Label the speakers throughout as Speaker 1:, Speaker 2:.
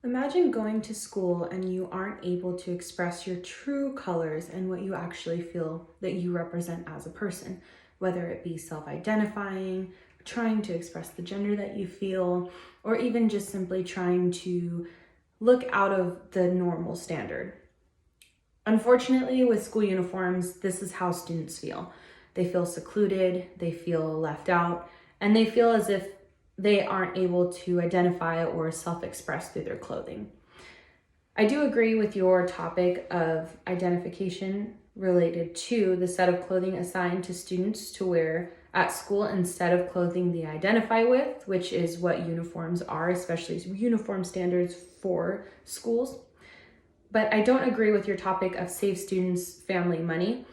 Speaker 1: Imagine going to school and you aren't able to express your true colors and what you actually feel that you represent as a person, whether it be self-identifying, trying to express the gender that you feel, or even just simply trying to look out of the normal standard. Unfortunately, with school uniforms, this is how students feel. They feel secluded, they feel left out, and they feel as if they aren't able to identify or self-express through their clothing. I do agree with your topic of identification related to the set of clothing assigned to students to wear at school instead of clothing they identify with, which is what uniforms are, especially uniform standards for schools. But I don't agree with your topic of save students family money.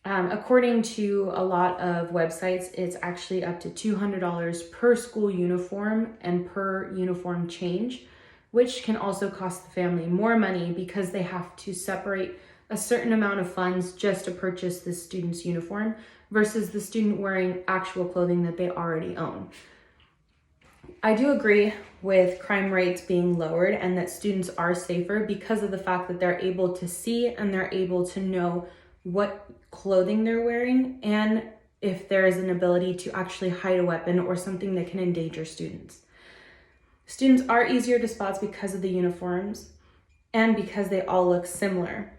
Speaker 1: According to a lot of websites, it's actually up to $200 per school uniform and per uniform change, which can also cost the family more money because they have to separate a certain amount of funds just to purchase the student's uniform versus the student wearing actual clothing that they already own. I do agree with crime rates being lowered and that students are safer because of the fact that they're able to see and they're able to know what clothing they're wearing and if there is an ability to actually hide a weapon or something that can endanger students. Students are easier to spot because of the uniforms and because they all look similar.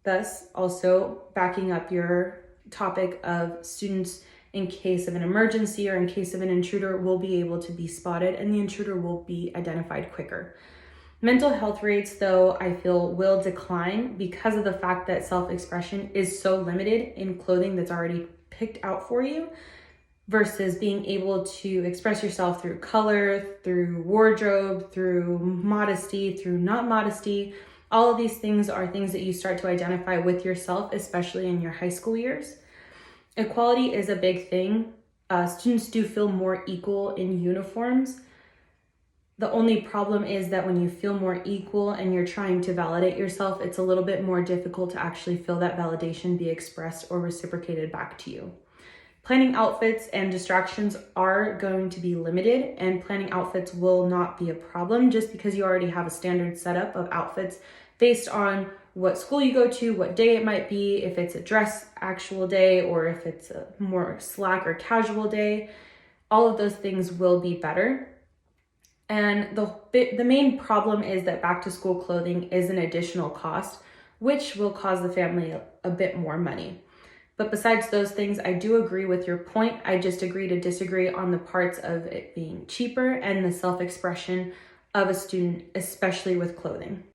Speaker 1: Thus, also backing up your topic of students in case of an emergency or in case of an intruder will be able to be spotted and the intruder will be identified quicker. Mental health rates, though, I feel will decline because of the fact that self-expression is so limited in clothing that's already picked out for you versus being able to express yourself through color, through wardrobe, through modesty, through not modesty. All of these things are things that you start to identify with yourself, especially in your high school years. Equality is a big thing. Students do feel more equal in uniforms. The only problem is that when you feel more equal and you're trying to validate yourself, it's a little bit more difficult to actually feel that validation be expressed or reciprocated back to you. Planning outfits and distractions are going to be limited, and planning outfits will not be a problem just because you already have a standard setup of outfits based on what school you go to, what day it might be, if it's a dress actual day or if it's a more slack or casual day. All of those things will be better. And the main problem is that back to school clothing is an additional cost, which will cause the family a bit more money. But besides those things, I do agree with your point. I just agree to disagree on the parts of it being cheaper and the self-expression of a student, especially with clothing.